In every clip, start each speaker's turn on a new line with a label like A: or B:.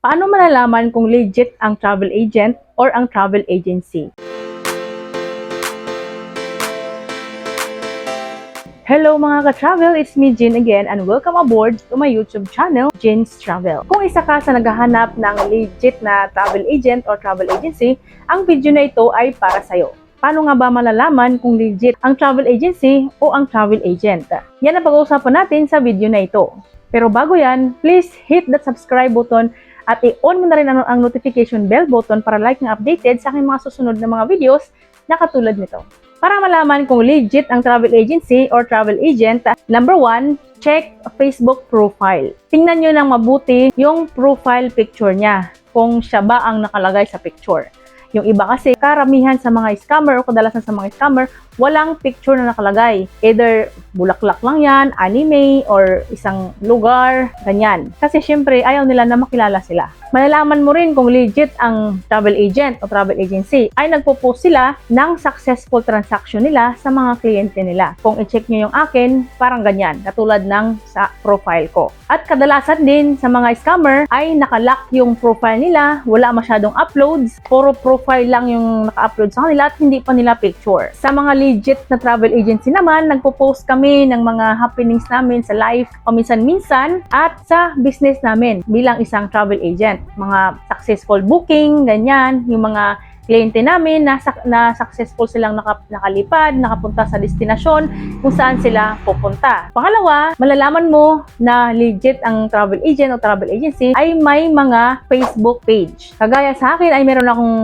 A: Paano malalaman kung legit ang travel agent or ang travel agency? Hello mga ka-travel, it's me Jean again and welcome aboard to my YouTube channel, Jean's Travel. Kung isa ka sa naghahanap ng legit na travel agent or travel agency, ang video na ito ay para sa'yo. Paano nga ba malalaman kung legit ang travel agency o ang travel agent? Yan ang pag-uusapan natin sa video na ito. Pero bago yan, please hit that subscribe button at i-on mo na rin ang notification bell button para like na updated sa aking mga susunod na mga videos na katulad nito. Para malaman kung legit ang travel agency or travel agent, number 1, check Facebook profile. Tingnan nyo ng mabuti yung profile picture niya, kung siya ba ang nakalagay sa picture. Yung iba kasi, karamihan sa mga scammer o kadalasan sa mga scammer, walang picture na nakalagay. Either bulaklak lang yan, anime, or isang lugar, ganyan. Kasi syempre, ayaw nila na makilala sila. Malalaman mo rin kung legit ang travel agent o travel agency ay nagpo-post sila ng successful transaction nila sa mga kliyente nila. Kung i-check nyo yung akin, parang ganyan, katulad ng sa profile ko. At kadalasan din sa mga scammer ay nakalock yung profile nila, wala masyadong uploads, puro profile lang yung naka-upload sa kanila at hindi pa nila picture. Sa mga legit na travel agency naman, nagpo-post kami ng mga happenings namin sa life paminsan-minsan at sa business namin bilang isang travel agent. Mga successful booking, ganyan, yung mga kliyente namin na successful silang nakalipad, nakapunta sa destinasyon kung saan sila pupunta. Pangalawa, malalaman mo na legit ang travel agent o travel agency ay may mga Facebook page. Kagaya sa akin ay meron akong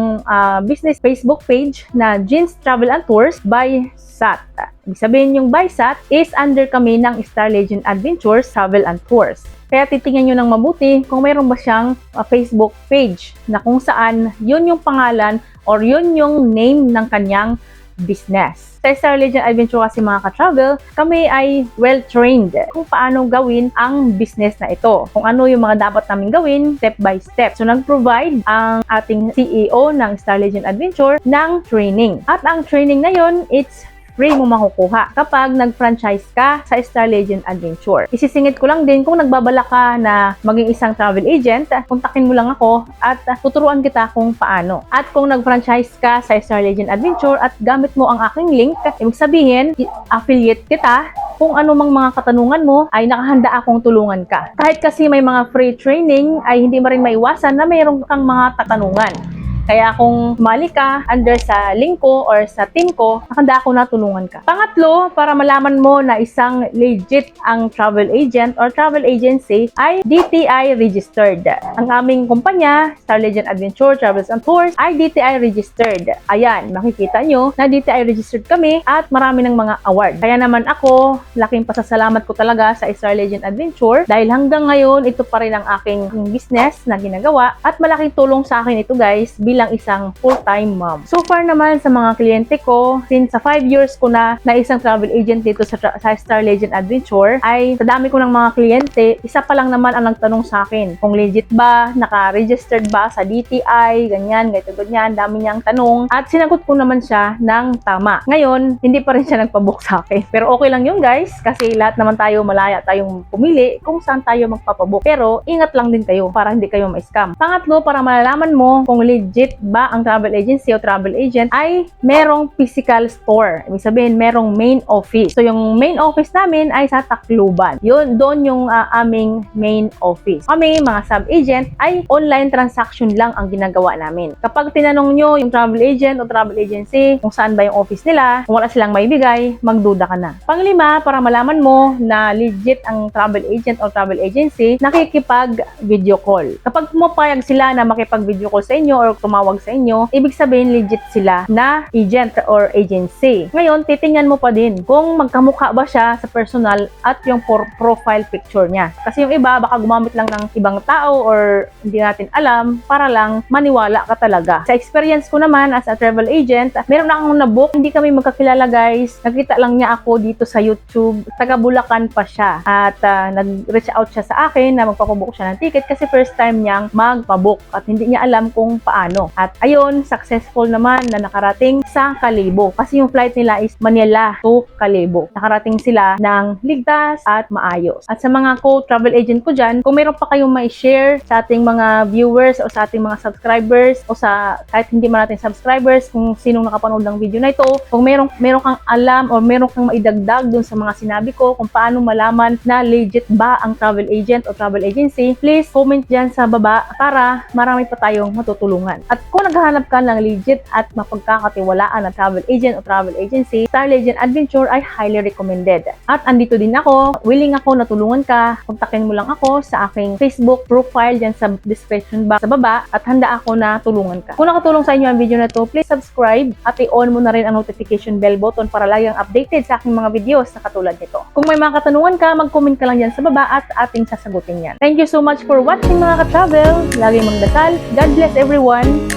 A: business Facebook page na Jean's Travel and Tours by SAT. Ibig sabihin yung by SAT is under kami ng Star Legend Adventures Travel and Tours. Kaya titingnan nyo ng mabuti kung mayroon ba siyang Facebook page na kung saan yun yung pangalan or yun yung name ng kanyang business. Sa Star Legend Adventure kasi mga ka-travel, kami ay well-trained kung paano gawin ang business na ito. Kung ano yung mga dapat namin gawin step by step. So nag-provide ang ating CEO ng Star Legend Adventure ng training. At ang training na yun, it's free mo makukuha kapag nag-franchise ka sa Star Legend Adventure. Isisingit ko lang din kung nagbabala ka na maging isang travel agent, kontakin mo lang ako at tuturuan kita kung paano. At kung nag-franchise ka sa Star Legend Adventure at gamit mo ang aking link, ibig sabihin, affiliate kita, kung ano mang mga katanungan mo ay nakahanda akong tulungan ka. Kahit kasi may mga free training ay hindi mo rin maiwasan na mayroon kang mga katanungan. Kaya kung mali ka under sa link ko or sa team ko, nakahanda ako na tulungan ka. Pangatlo, para malaman mo na isang legit ang travel agent or travel agency ay DTI registered. Ang aming kumpanya, Star Legend Adventure Travels and Tours, ay DTI registered. Ayan, makikita nyo na DTI registered kami at marami ng mga award. Kaya naman ako, laking pasasalamat ko talaga sa Star Legend Adventure dahil hanggang ngayon, ito pa rin ang aking business na ginagawa at malaking tulong sa akin ito guys bilang isang full-time mom. So far naman sa mga kliyente ko, since sa 5 years ko na isang travel agent dito sa Star Legend Adventure, ay sa dami ko ng mga kliyente, isa pa lang naman ang nagtanong sa akin kung legit ba, naka-registered ba sa DTI, ganyan, ganyan, dami niyang tanong at sinagot ko naman siya ng tama. Ngayon, hindi pa rin siya nagpabook sa akin. Pero okay lang yun guys, kasi lahat naman tayo malaya tayong pumili kung saan tayo magpapabook. Pero ingat lang din kayo para hindi kayo ma-scam. Pangatlo, para malalaman mo kung legit ba ang travel agency o travel agent ay merong physical store. Ibig sabihin, merong main office. So, yung main office namin ay sa Tacloban. Doon yung aming main office. Kami, mga sub-agent, ay online transaction lang ang ginagawa namin. Kapag tinanong nyo yung travel agent o travel agency kung saan ba yung office nila, kung wala silang maibigay, magduda ka na. Panglima, para malaman mo na legit ang travel agent o travel agency, nakikipag-video call. Kapag pumapayag sila na makipag-video call sa inyo or tumawag sa inyo, ibig sabihin legit sila na agent or agency. Ngayon, titingnan mo pa din kung magkamukha ba siya sa personal at yung profile picture niya. Kasi yung iba, baka gumamit lang ng ibang tao or hindi natin alam para lang maniwala ka talaga. Sa experience ko naman as a travel agent, meron na akong nabook, hindi kami magkakilala guys. Nakita lang niya ako dito sa YouTube. Taga Bulacan pa siya. At nag-reach out siya sa akin na magpapabook siya ng ticket kasi first time niyang magpabook at hindi niya alam kung paano. Cebuano. At ayun, successful naman na nakarating sa Kalibo. Kasi yung flight nila is Manila to Kalibo. Nakarating sila ng ligtas at maayos. At sa mga co-travel agent ko dyan, kung meron pa kayong may share sa ating mga viewers o sa ating mga subscribers o sa kahit hindi man natin subscribers, kung sinong nakapanood ng video na ito, kung meron kang alam o meron kang maidagdag dun sa mga sinabi ko kung paano malaman na legit ba ang travel agent o travel agency, please comment dyan sa baba para marami pa tayong matutulungan. At kung naghahanap ka ng legit at mapagkakatiwalaan na travel agent o travel agency, Star Legend Adventure ay highly recommended. At andito din ako, willing ako na tulungan ka. Kontakin mo lang ako sa aking Facebook profile dyan sa description box sa baba at handa ako na tulungan ka. Kung nakatulong sa inyo ang video na to, please subscribe at i-on mo na rin ang notification bell button para lagi kang updated sa aking mga videos na katulad nito. Kung may mga katanungan ka, mag-comment ka lang dyan sa baba at ating sasagutin yan. Thank you so much for watching mga ka-travel. Lagi magdasal. God bless everyone.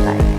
A: Bye.